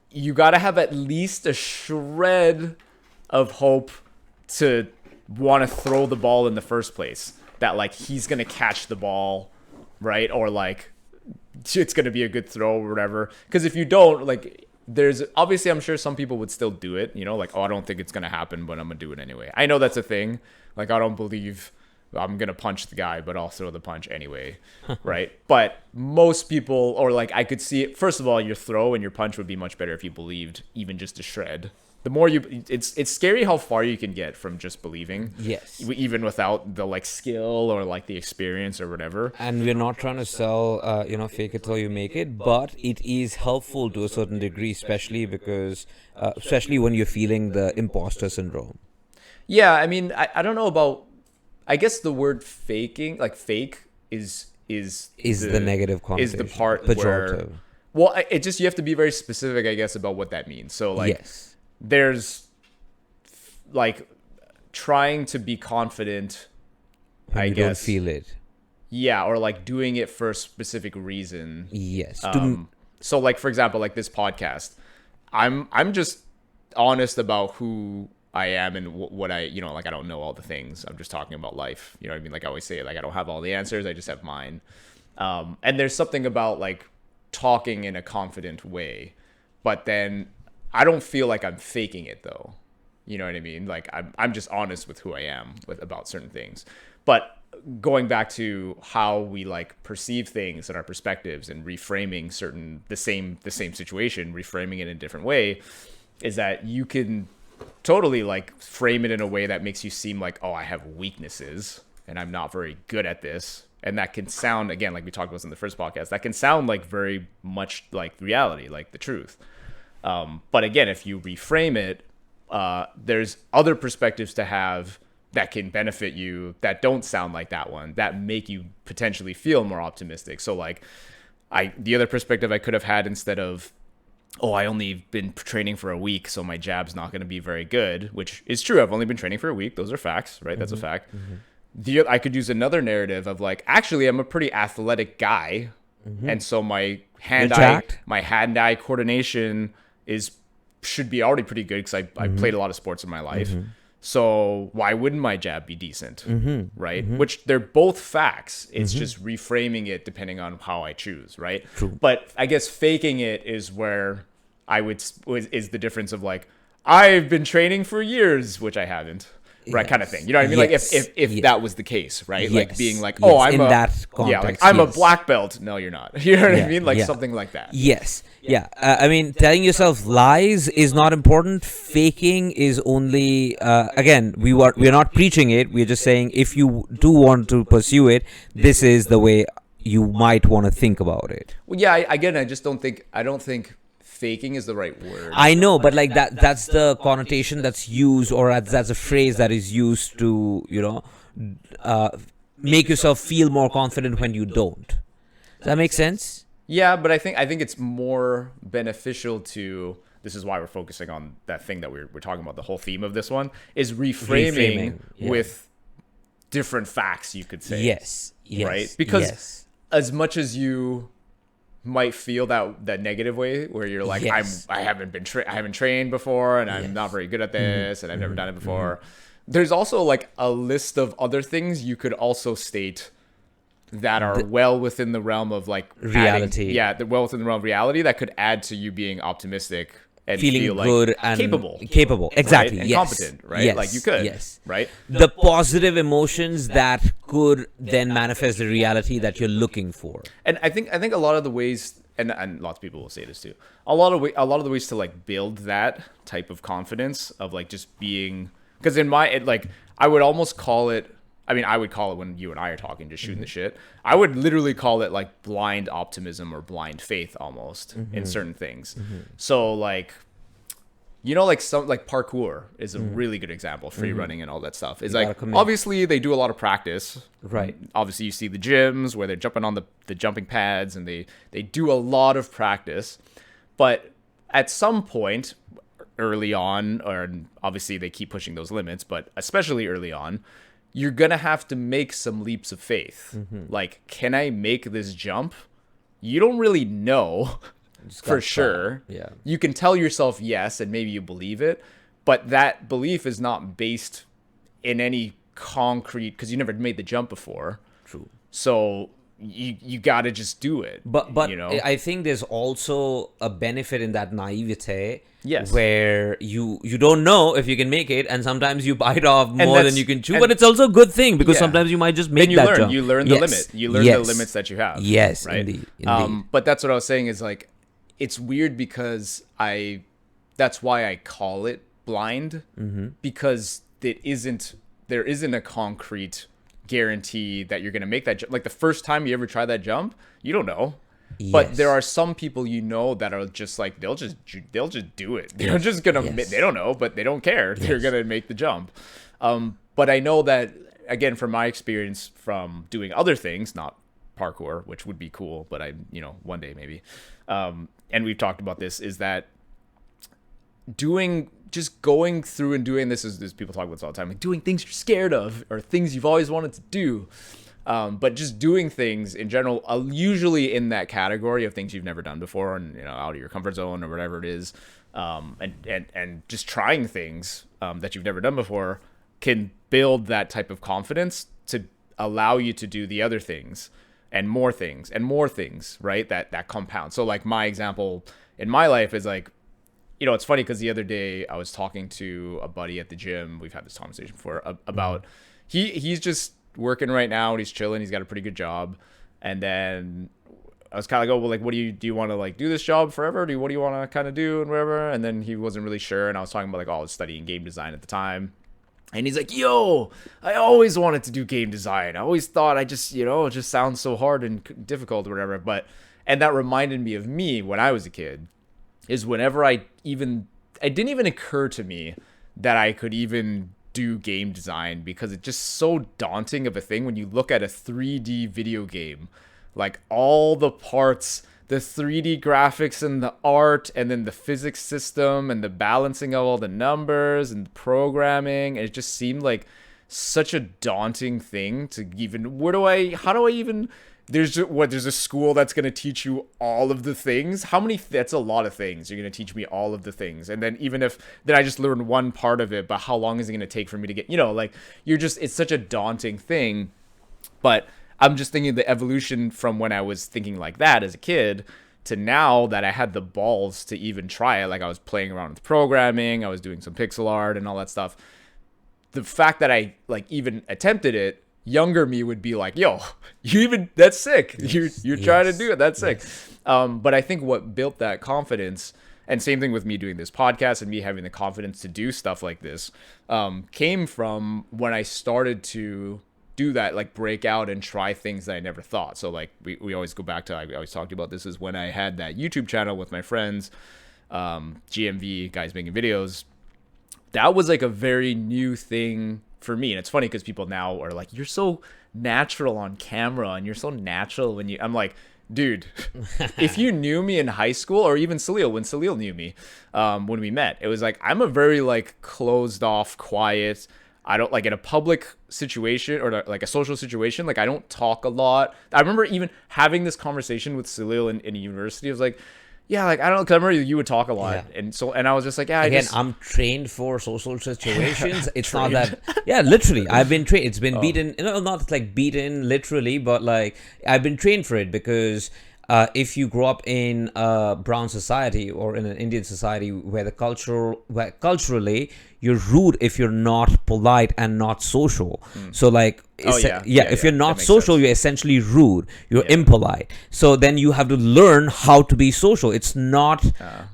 you got to have at least a shred of hope to want to throw the ball in the first place, that like he's gonna catch the ball, right? Or like it's gonna be a good throw or whatever. Because if you don't, like, there's obviously, I'm sure some people would still do it, like, oh, I don't think it's gonna happen, but I'm gonna do it anyway. I know that's a thing. Like, I don't believe I'm gonna punch the guy, but I'll throw the punch anyway, right? But most people, or like, I could see it. First of all, your throw and your punch would be much better if you believed even just a shred. The more it's scary how far you can get from just believing. Yes. Even without the like skill or like the experience or whatever. And we're not trying to sell, fake it till you make it, but it is helpful to a certain degree, especially when you're feeling the imposter syndrome. Yeah, I mean, I don't know about. I guess the word faking, like fake, is the negative is the connotation, part where. pejorative. Well, it just you have to be very specific, I guess, about what that means. So like, Yes. there's like trying to be confident, When I you guess. don't feel it. Yeah, or like doing it for a specific reason. Yes. So like for example, like this podcast, I'm just honest about who I am and what I, like I don't know all the things. I'm just talking about life. You know what I mean? Like I always say, like I don't have all the answers. I just have mine. And there's something about like talking in a confident way, but then I don't feel like I'm faking it though. You know what I mean? Like I'm just honest with who I am with about certain things. But going back to how we like perceive things and our perspectives and reframing the same situation, reframing it in a different way, is that you can totally like frame it in a way that makes you seem like, oh, I have weaknesses and I'm not very good at this. And that can sound, again, like we talked about in the first podcast, that can sound like very much like reality, like the truth. But again, if you reframe it, there's other perspectives to have that can benefit you that don't sound like that one, that make you potentially feel more optimistic. So like the other perspective I could have had, instead of, oh, I only been training for a week, so my jab's not going to be very good, which is true. I've only been training for a week. Those are facts, right? That's a fact. I could use another narrative of like, actually, I'm a pretty athletic guy. And so my hand-eye coordination should be already pretty good because I played a lot of sports in my life. So why wouldn't my jab be decent, right? Which they're both facts. It's just reframing it depending on how I choose, right? True. But I guess faking it is where is the difference of like, I've been training for years, which I haven't. Right, kind of thing. You know what I mean? Yes. Like if that was the case, right? Like being like, Yes. oh, I'm in that context, yeah, like I'm a yes. black belt. No, you're not. You know what I Yeah, mean? Like yeah. something like that. Yes. Yeah. I mean, telling yourself lies is not important. Faking is only, again, we're not preaching it. We're just saying if you do want to pursue it, this is the way you might want to think about it. Well, yeah. Again, I don't think faking is the right word. I know, but like that's the connotation that's used, or that's a phrase that is used to, make yourself feel more confident when you don't. Does that make sense? Yeah, but I think it's more beneficial to. This is why we're focusing on that thing that we're talking about. The whole theme of this one is reframing yeah. with different facts. You could say Yes. right? Because as much as you might feel that negative way where you're like, Yes. I haven't trained before and I'm not very good at this and I've never done it before. There's also like a list of other things you could also state that are well within the realm of like reality. They're well within the realm of reality that could add to you being optimistic and Feeling feel like good and capable. Exactly. right? And yes. competent, right? Yes. Like you could, Yes. right? The positive emotions that could then manifest the reality that you're looking for. And I think a lot of the ways, and lots of people will say this too, a lot of the ways to like build that type of confidence of like just being, because I would almost call it, I would call it when you and I are talking, just shooting the shit. I would literally call it like blind optimism or blind faith almost in certain things. So like, like some like parkour is a really good example, free running and all that stuff. It's like, obviously they do a lot of practice. Right. Obviously you see the gyms where they're jumping on the jumping pads and they do a lot of practice. But at some point early on, or obviously they keep pushing those limits, but especially early on, you're going to have to make some leaps of faith. Like, can I make this jump? You don't really know for sure. Yeah. You can tell yourself yes, and maybe you believe it, but that belief is not based in any concrete, because you never made the jump before. True. So you got to just do it. But I think there's also a benefit in that naivete. Yes. Where you don't know if you can make it, and sometimes you bite off more than you can chew. and- but it's also a good thing because Yeah. sometimes you might just make Then that jump. you learn the Yes. limit. You learn Yes. the limits that you have. Yes, right? indeed. But that's what I was saying is like, it's weird because that's why I call it blind, because there isn't a concrete guarantee that you're going to make that jump. Like the first time you ever try that jump, you don't know. But Yes. there are some people that are just like, they'll just do it. They're just gonna Yes. they don't know, but they don't care. They're gonna make the jump. But I know that, again, from my experience from doing other things, not parkour, which would be cool, but one day maybe. And we've talked about this, is that just going through and doing this, is people talk about this all the time, like doing things you're scared of or things you've always wanted to do. But just doing things in general, usually in that category of things you've never done before and, out of your comfort zone or whatever it is. And just trying things that you've never done before can build that type of confidence to allow you to do the other things and more things and more things, right? That compound. So like my example in my life is like, it's funny because the other day I was talking to a buddy at the gym. We've had this conversation before about he's just working right now and he's chilling. He's got a pretty good job. And then I was kind of like, oh, well, like, do you want to like do this job forever? What do you want to kind of do and whatever? And then he wasn't really sure. And I was talking about like, I was studying game design at the time. And he's like, yo, I always wanted to do game design. I always thought it just sounds so hard and difficult or whatever. And that reminded me of me when I was a kid, is whenever it didn't even occur to me that I could even do game design, because it's just so daunting of a thing when you look at a 3D video game, like all the parts, the 3D graphics and the art, and then the physics system and the balancing of all the numbers and programming. And it just seemed like such a daunting thing to even, how do I even, there's a school that's going to teach you all of the things. That's a lot of things. You're going to teach me all of the things. And then then I just learned one part of it, but how long is it going to take for me to get, it's such a daunting thing. But I'm just thinking the evolution from when I was thinking like that as a kid to now that I had the balls to even try it. Like I was playing around with programming, I was doing some pixel art and all that stuff. The fact that I like even attempted it, younger me would be like, yo, that's sick. You're trying to do it. That's sick. But I think what built that confidence, and same thing with me doing this podcast and me having the confidence to do stuff like this, came from when I started to do that, like break out and try things that I never thought. So like we always go back to, I always talked about this, is when I had that YouTube channel with my friends, GMV, guys making videos. That was like a very new thing for me. And it's funny because people now are like, you're so natural on camera and you're so natural when I'm like, dude, if you knew me in high school, or even Salil, when Salil knew me, when we met, it was like, I'm a very like closed off, quiet, I don't like in a public situation or like a social situation, like I don't talk a lot. I remember even having this conversation with Salil in university. I was like, yeah, like I don't know, cause I remember you would talk a lot, and I was just like, yeah. I'm trained for social situations. It's not that, literally, I've been trained. It's been beaten, not like beaten literally, but like I've been trained for it because. If you grow up in a brown society or in an Indian society where culturally you're rude if you're not polite and not social. So like, if you're not social, sense. You're essentially rude. You're impolite. So then you have to learn how to be social. It's not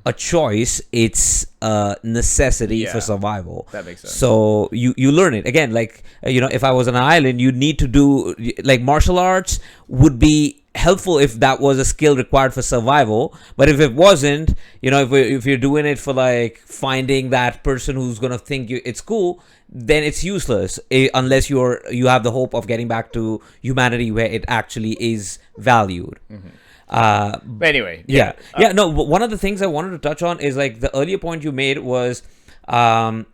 a choice. It's a necessity for survival. That makes sense. So you learn it. Again, like, if I was on an island, you need to do, like martial arts would be helpful if that was a skill required for survival, but if it wasn't, if you're doing it for like finding that person who's gonna think it's cool, then it's useless unless you have the hope of getting back to humanity where it actually is valued. But anyway, no, one of the things I wanted to touch on is like the earlier point you made was like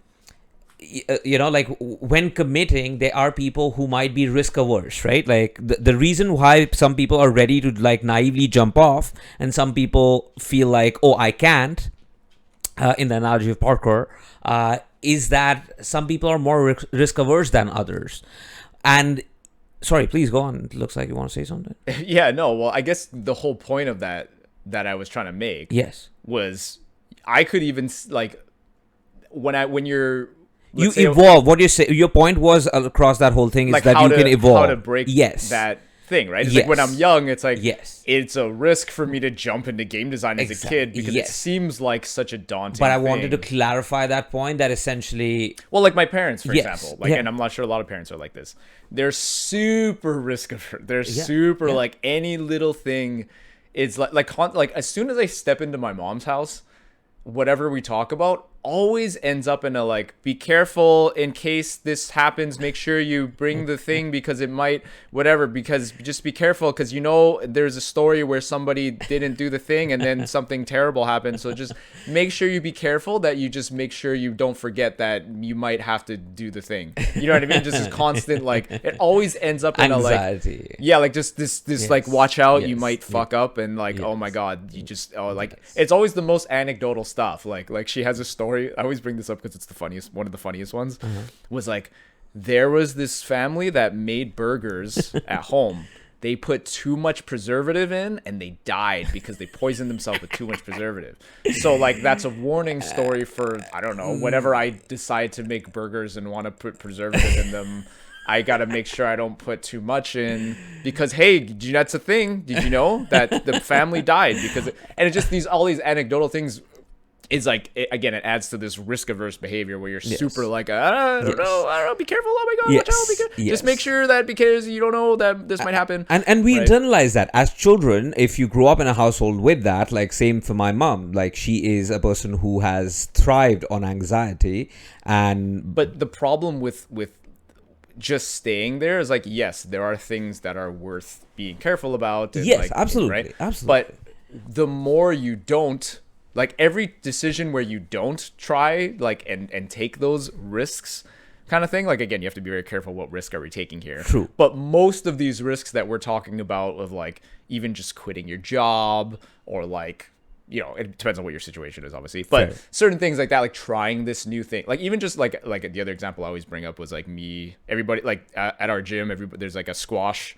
when committing, there are people who might be risk averse, right? Like the reason why some people are ready to like naively jump off and some people feel like, oh, I can't, in the analogy of parkour, is that some people are more risk averse than others. And sorry, please go on. It looks like you want to say something. Well, I guess the whole point of that I was trying to make was I could even like when you're you evolve. What you say? Your point was across that whole thing is like that you can evolve. How to break that thing, right? It's like when I'm young, it's like it's a risk for me to jump into game design as a kid because it seems like such a daunting But I thing. wanted to clarify that point that essentially... Well, like my parents, for example, like, and I'm not sure a lot of parents are like this. They're super risk averse. They're super like any little thing is like as soon as I step into my mom's house, whatever we talk about, always ends up in a like, be careful in case this happens, make sure you bring the thing because it might whatever, because just be careful because there's a story where somebody didn't do the thing and then something terrible happened, so just make sure you be careful that you just make sure you don't forget that you might have to do the thing, you know what I mean? Just this constant, like, it always ends up in Anxiety. a like, yeah, like just this Yes. like, watch out, you Yes. might fuck up, and like, oh my Yes. god, you just like, Yes. it's always the most anecdotal stuff. Like she has a story. I always bring this up because it's the funniest, one of the funniest ones. Was like, there was this family that made burgers at home. They put too much preservative in and they died because they poisoned themselves with too much preservative. So like, that's a warning story for, I don't know, whenever I decide to make burgers and want to put preservative in them, I gotta make sure I don't put too much in, because hey, that's a thing. Did you know that the family died because and it just all these anecdotal things is like, again, it adds to this risk averse behavior where you're super like, I don't know, be careful, oh my god, watch out, be careful. Just make sure that, because you don't know that this might happen. And we right? internalize that as children. If you grow up in a household with that, like, same for my mom, like, she is a person who has thrived on anxiety. And But the problem with just staying there is like, yes, there are things that are worth being careful about, and yes, like, absolutely, right? absolutely. But the more you don't, like, every decision where you don't try, like, and take those risks kind of thing, like, again, you have to be very careful, what risk are we taking here? True. But most of these risks that we're talking about, of like, even just quitting your job, or like, it depends on what your situation is, obviously, but Fair. certain things like that, like trying this new thing, like even just like the other example I always bring up was like everybody, like at our gym, there's like a squash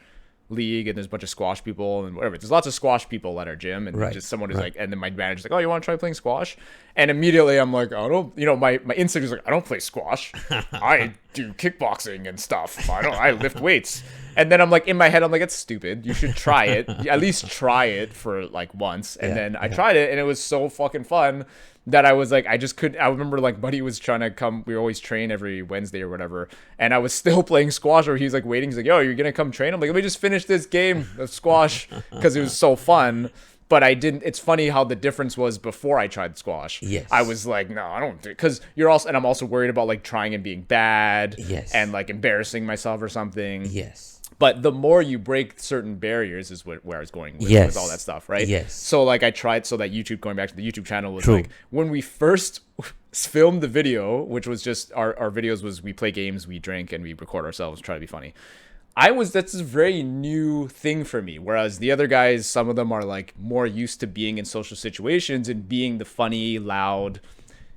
league, and there's a bunch of squash people and whatever. There's lots of squash people at our gym, and just someone is like, and then my manager's like, oh, you want to try playing squash? And immediately I'm like, I don't, my instinct is like, I don't play squash. I do kickboxing and stuff. I lift weights. And then I'm like, in my head, I'm like, it's stupid. You should try it. At least try it for like once. And then I tried it, and it was so fucking fun that I was like, I remember like Buddy was trying to come, we always train every Wednesday or whatever, and I was still playing squash, or he's like waiting, he's like, yo, you're gonna come train? I'm like, let me just finish this game of squash, because it was so fun. But I didn't, it's funny how the difference was before I tried squash. Yes. I was like, no, I don't do it, because and I'm also worried about like trying and being bad. Yes. And like embarrassing myself or something. yes. But the more you break certain barriers is where I was going with, Yes. with all that stuff, right? Yes. So like I tried, so that YouTube, going back to the YouTube channel, was True. like, when we first filmed the video, which was just our videos was, we play games, we drink, and we record ourselves, try to be funny. That's a very new thing for me. Whereas the other guys, some of them are like more used to being in social situations and being the funny, loud.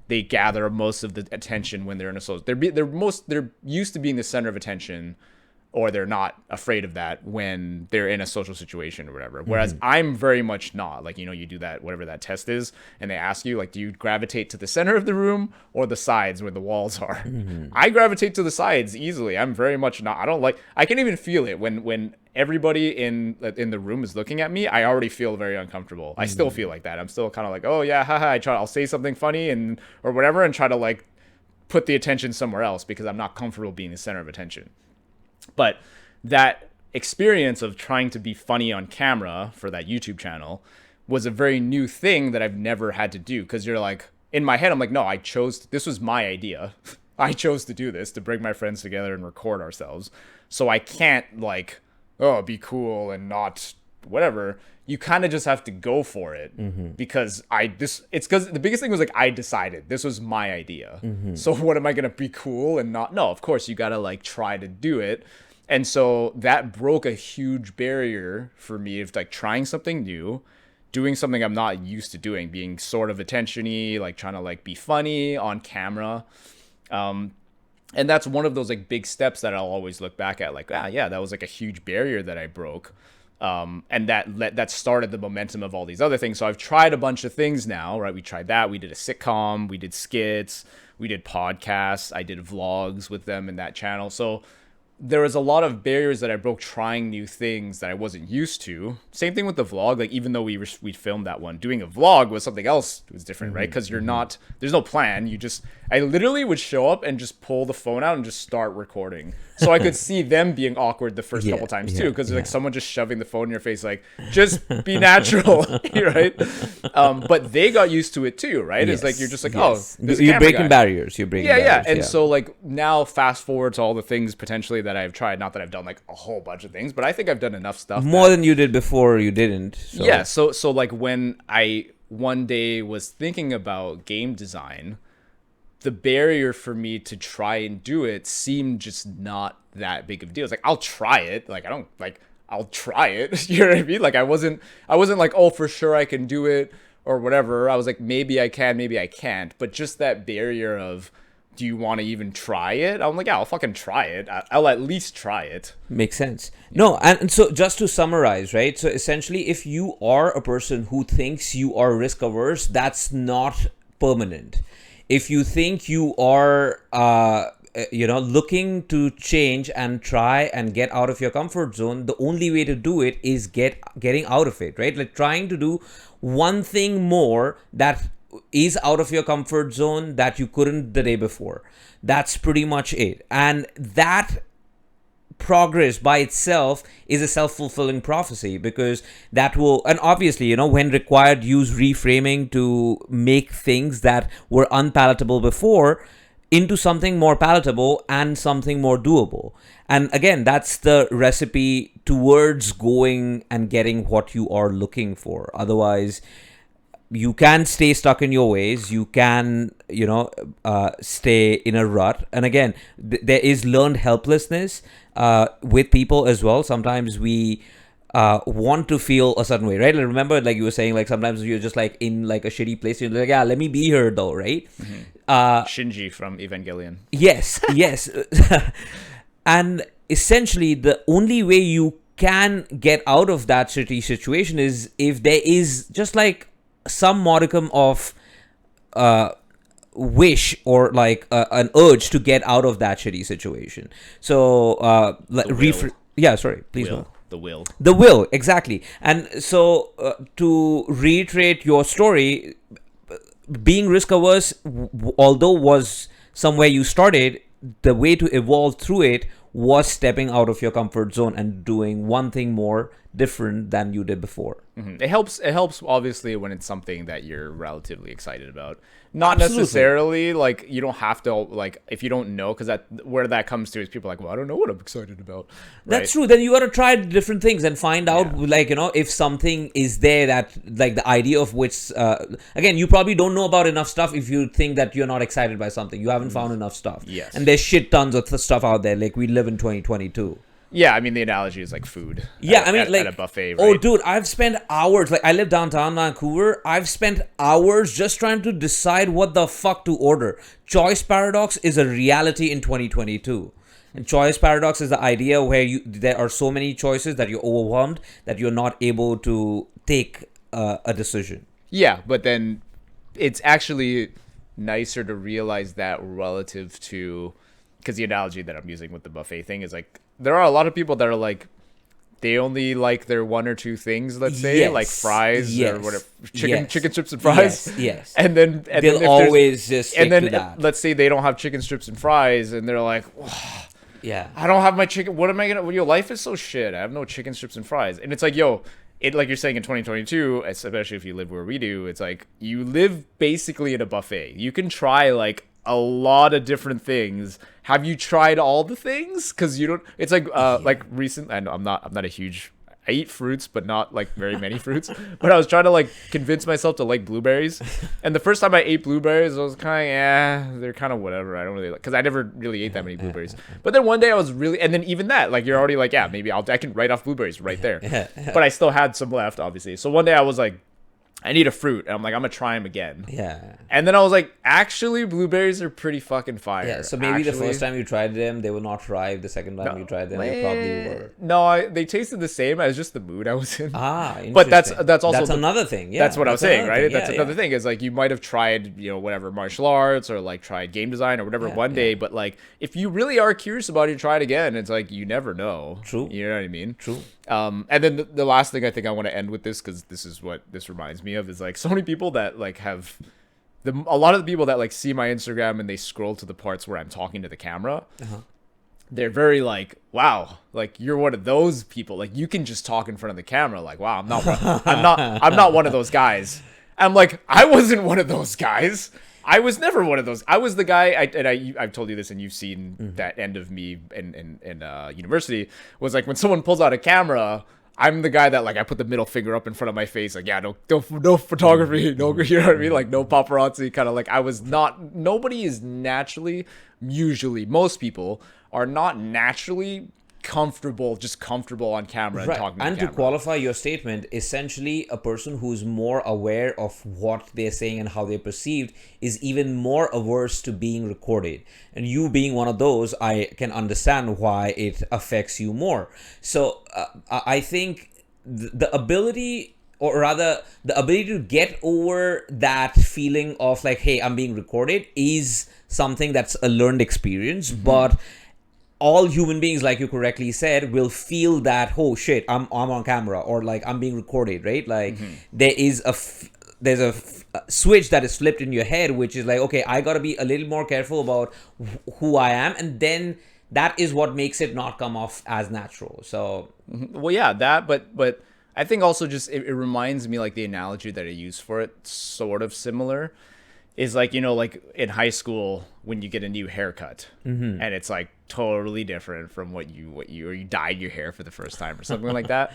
They gather most of the attention when they're in a social. They're used to being the center of attention, or they're not afraid of that when they're in a social situation or whatever. Whereas I'm very much not. Like, you do that, whatever that test is, and they ask you, like, do you gravitate to the center of the room or the sides where the walls are? I gravitate to the sides easily. I'm very much not. I can even feel it when everybody in the room is looking at me. I already feel very uncomfortable. I still feel like that. I'm still kind of like, oh yeah, haha. I'll say something funny or whatever, and try to like put the attention somewhere else, because I'm not comfortable being the center of attention. But that experience of trying to be funny on camera for that YouTube channel was a very new thing that I've never had to do. Because you're like, in my head, I'm like, no, this was my idea. I chose to do this, to bring my friends together and record ourselves. So I can't like, oh, be cool and not whatever. You kind of just have to go for it, because it's because the biggest thing was like, I decided this was my idea. So what am I going to be cool and not? No, of course you got to like try to do it. And so that broke a huge barrier for me of like trying something new, doing something I'm not used to doing, being sort of attention-y, like trying to like be funny on camera. And that's one of those like big steps that I'll always look back at, like, yeah, that was like a huge barrier that I broke. And that started the momentum of all these other things. So I've tried a bunch of things now, right? We tried that. We did a sitcom, we did skits, we did podcasts, I did vlogs with them in that channel. So there was a lot of barriers that I broke trying new things that I wasn't used to. Same thing with the vlog. Like even though we filmed that one, doing a vlog was something else. It was different, right? Because you're not, there's no plan. I literally would show up and just pull the phone out and just start recording. So I could see them being awkward the first couple times too, because like someone just shoving the phone in your face, like just be natural, right? But they got used to it too, right? It's like you're just like, oh, you're breaking barriers. You're breaking barriers. And so like now, fast forward to all the things potentially that I've tried. Not that I've done like a whole bunch of things, but I think I've done enough stuff. More than you did before. You didn't. So. Yeah. So like when I one day was thinking about game design, the barrier for me to try and do it seemed just not that big of a deal. It's like, I'll try it. Like, I'll try it. You know what I mean? Like, I wasn't like, oh, for sure I can do it or whatever. I was like, maybe I can, maybe I can't. But just that barrier of, do you want to even try it? I'm like, yeah, I'll fucking try it. I'll at least try it. Makes sense. Yeah. No, and so just to summarize, right? So essentially, if you are a person who thinks you are risk averse, that's not permanent. If you think you are, looking to change and try and get out of your comfort zone, the only way to do it is getting out of it, right? Like trying to do one thing more that is out of your comfort zone that you couldn't the day before. That's pretty much it. And that progress by itself is a self-fulfilling prophecy, because that will, and obviously, when required, use reframing to make things that were unpalatable before into something more palatable and something more doable. And again, that's the recipe towards going and getting what you are looking for. Otherwise, you can stay stuck in your ways. You can, stay in a rut. And again, there is learned helplessness with people as well. Sometimes we want to feel a certain way, right? Like, remember, like you were saying, like sometimes you're just like in like a shitty place. You're like, yeah, let me be here though, right? Mm-hmm. Shinji from Evangelion. Yes. And essentially, the only way you can get out of that shitty situation is if there is just like some modicum of wish or like an urge to get out of that shitty situation. So please go. The will, exactly. And so to reiterate your story, being risk averse, although was somewhere you started, the way to evolve through it was stepping out of your comfort zone and doing one thing more different than you did before. Mm-hmm. It helps obviously when it's something that you're relatively excited about. Not Absolutely. necessarily like you don't have to, like if you don't know, because that where that comes to is people are like, well, I don't know what I'm excited about. Right? That's true. Then you got to try different things and find out if something is there that like the idea of which again, you probably don't know about enough stuff if you think that you're not excited by something. You haven't found enough stuff. Yes. And there's shit tons of stuff out there. Like we live in 2022. Yeah, I mean the analogy is like food. Yeah, at a buffet. Right? Oh, dude, I've spent hours. Like I live downtown Vancouver. I've spent hours just trying to decide what the fuck to order. Choice paradox is a reality in 2022. And choice paradox is the idea where there are so many choices that you're overwhelmed that you're not able to take a decision. Yeah, but then it's actually nicer to realize that relative to, because the analogy that I'm using with the buffet thing is like, there are a lot of people that are like, they only like their one or two things, let's say, like fries or whatever, chicken strips and fries. Yes. And then they'll always just stick to that. Let's say they don't have chicken strips and fries, and they're like, yeah, I don't have my chicken. What am I gonna? Your life is so shit. I have no chicken strips and fries. And it's like, like you're saying in 2022, especially if you live where we do, it's like you live basically in a buffet. You can try like a lot of different things. Have you tried all the things? Because you don't. It's like like recent. And I'm not a huge. I eat fruits, but not like very many fruits. But I was trying to like convince myself to like blueberries. And the first time I ate blueberries, I was kind of they're kind of whatever. I don't really like, because I never really ate that many blueberries. But then one day I was really, and then even that, like you're already like, maybe I can write off blueberries right there. But I still had some left, obviously. So one day I was like, I need a fruit. And I'm like, I'm gonna try them again. Yeah. And then I was like, actually, blueberries are pretty fucking fire. Yeah, so maybe the Actually, first time you tried them, they were not ripe. The second time you tried them, they probably were. No, they tasted the same as just the mood I was in. Ah, interesting. But that's also another thing. Yeah, that's what I was saying, right? thing. That's another thing. Is like you might have tried, whatever martial arts or like tried game design or whatever one day, but like if you really are curious about it, try it again. It's like you never know. True. You know what I mean? True. And then the last thing I think I want to end with this, because this is what this reminds me of, is like so many people that like have a lot of the people that like see my Instagram and they scroll to the parts where I'm talking to the camera. They're very like, wow, like you're one of those people. Like you can just talk in front of the camera. Like, wow, I'm not one of those guys. I'm like, I wasn't one of those guys. I was never one of those. I was the guy, I've told you this, and you've seen that end of me in university, was like when someone pulls out a camera, I'm the guy that like I put the middle finger up in front of my face, like, yeah, no photography, no, you know what I mean, like no paparazzi, kind of like I was not. Nobody is naturally, usually most people are not naturally comfortable on camera and talking and to to camera. qualify your statement, essentially a person who's more aware of what they're saying and how they're perceived is even more averse to being recorded, and you being one of those, I can understand why it affects you more. So I think the ability, or rather the ability to get over that feeling of like, hey, I'm being recorded, is something that's a learned experience. But all human beings, like you correctly said, will feel that, oh shit, I'm on camera, or like I'm being recorded, right? Like there is there's a switch that is flipped in your head, which is like, okay, I gotta be a little more careful about who I am, and then that is what makes it not come off as natural. So Well, yeah, that, but I think also just it reminds me, like the analogy that I use for it, sort of similar, is like, like in high school when you get a new haircut and it's like totally different from what you or you dyed your hair for the first time or something like that.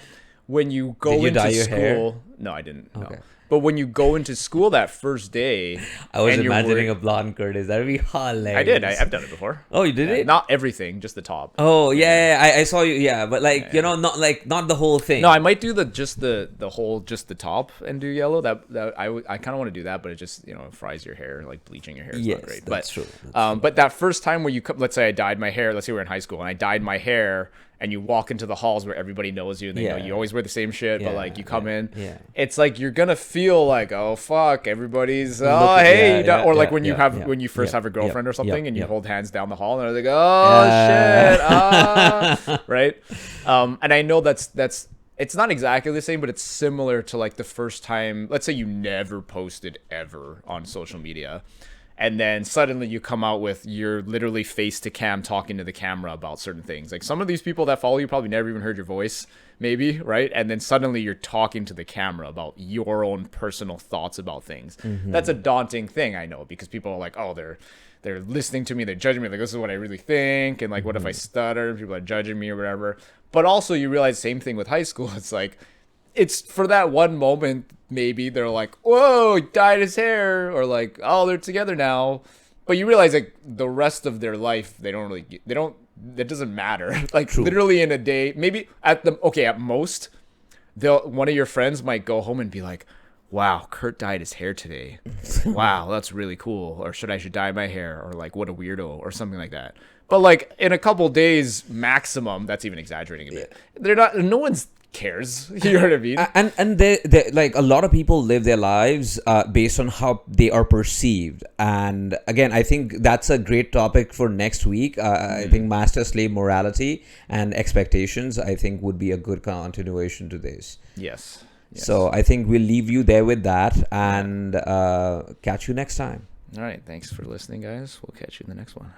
When you go Did you into dye your school, hair? No, I didn't. Okay. No. But when you go into school that first day, I was and you're imagining worried- a blonde Curtis. That'd be hilarious. I did. I've done it before. Oh, you did it? Not everything, just the top. Oh yeah, I saw you. Yeah, but like not the whole thing. No, I might do just the top and do yellow. That I kind of want to do that, but it just fries your hair. Like bleaching your hair is Yes, not great. that's But true. but that first time where let's say I dyed my hair. Let's say we're in high school and I dyed my hair, and you walk into the halls where everybody knows you and they know you always wear the same shit. But like you come in, it's like you're gonna feel like, oh fuck, everybody's or like when you first have a girlfriend or something and you hold hands down the hall and they're like, oh shit, right? And I know that's it's not exactly the same, but it's similar to like the first time, let's say you never posted ever on social media, and then suddenly you come out with, you're literally face to cam talking to the camera about certain things. Like some of these people that follow you probably never even heard your voice, maybe, right? And then suddenly you're talking to the camera about your own personal thoughts about things. That's a daunting thing, I know, because people are like, oh, they're listening to me, they're judging me, like this is what I really think, and like what if I stutter, people are judging me or whatever. But also you realize, same thing with high school, it's like, it's for that one moment, maybe they're like, whoa, he dyed his hair, or like, oh, they're together now. But you realize like the rest of their life, that doesn't matter. Like literally in a day, maybe at most, one of your friends might go home and be like, wow, Kurt dyed his hair today. Wow, that's really cool. Or I should dye my hair, or like, what a weirdo, or something like that. But like in a couple days maximum, that's even exaggerating a bit. No one's cares. You know what I mean? And they like, a lot of people live their lives based on how they are perceived. And again, I think that's a great topic for next week. I think master slave morality and expectations, I think, would be a good continuation to this. Yes. So I think we'll leave you there with that, and catch you next time. All right. Thanks for listening, guys. We'll catch you in the next one.